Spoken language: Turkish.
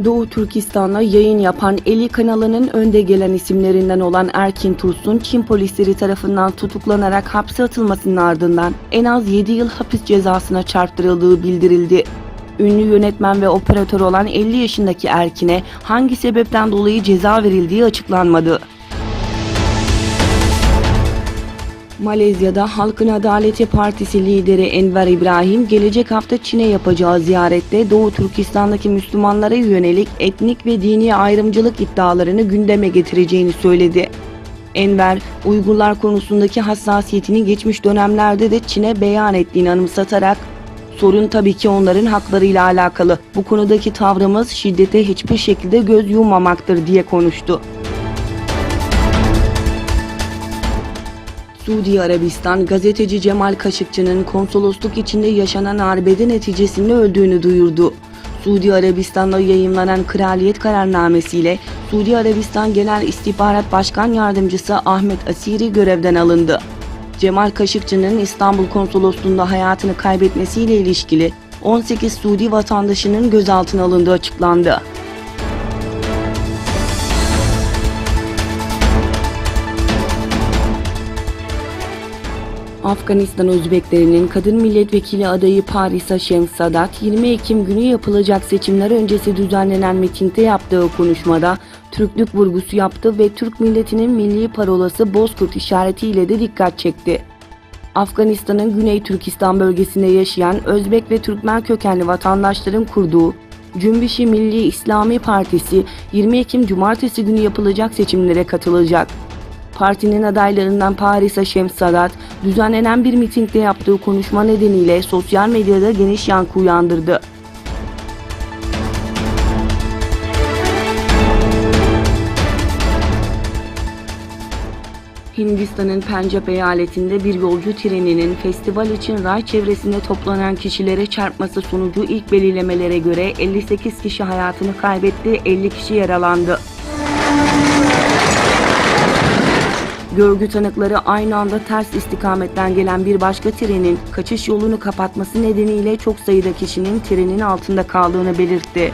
Doğu Türkistan'da yayın yapan Eli kanalının önde gelen isimlerinden olan Erkin Tursun, Çin polisleri tarafından tutuklanarak hapse atılmasının ardından en az 7 yıl hapis cezasına çarptırıldığı bildirildi. Ünlü yönetmen ve operatör olan 50 yaşındaki Erkin'e hangi sebepten dolayı ceza verildiği açıklanmadı. Malezya'da Halkın Adaleti Partisi lideri Enver İbrahim, gelecek hafta Çin'e yapacağı ziyarette Doğu Türkistan'daki Müslümanlara yönelik etnik ve dini ayrımcılık iddialarını gündeme getireceğini söyledi. Enver, Uygurlar konusundaki hassasiyetini geçmiş dönemlerde de Çin'e beyan ettiğini anımsatarak, "Sorun tabii ki onların haklarıyla alakalı. Bu konudaki tavrımız şiddete hiçbir şekilde göz yummamaktır," diye konuştu. Suudi Arabistan, gazeteci Cemal Kaşıkçı'nın konsolosluk içinde yaşanan arbede neticesinde öldüğünü duyurdu. Suudi Arabistan'da yayımlanan Kraliyet kararnamesiyle Suudi Arabistan Genel İstihbarat Başkan Yardımcısı Ahmet Asiri görevden alındı. Cemal Kaşıkçı'nın İstanbul Konsolosluğu'nda hayatını kaybetmesiyle ilişkili 18 Suudi vatandaşının gözaltına alındığı açıklandı. Afganistan Özbeklerinin kadın milletvekili adayı Parisa Şemsadat, 20 Ekim günü yapılacak seçimler öncesi düzenlenen mitingde yaptığı konuşmada Türklük vurgusu yaptı ve Türk milletinin milli parolası Bozkurt işaretiyle de dikkat çekti. Afganistan'ın Güney Türkistan bölgesinde yaşayan Özbek ve Türkmen kökenli vatandaşların kurduğu Cümbüş-i Milli İslami Partisi 20 Ekim Cumartesi günü yapılacak seçimlere katılacak. Partinin adaylarından Parisa Şemsadat, düzenlenen bir mitingde yaptığı konuşma nedeniyle sosyal medyada geniş yankı uyandırdı. Hindistan'ın Pencap eyaletinde bir yolcu treninin festival için ray çevresinde toplanan kişilere çarpması sonucu ilk belirlemelere göre 58 kişi hayatını kaybetti, 50 kişi yaralandı. Görgü tanıkları aynı anda ters istikametten gelen bir başka trenin kaçış yolunu kapatması nedeniyle çok sayıda kişinin trenin altında kaldığını belirtti.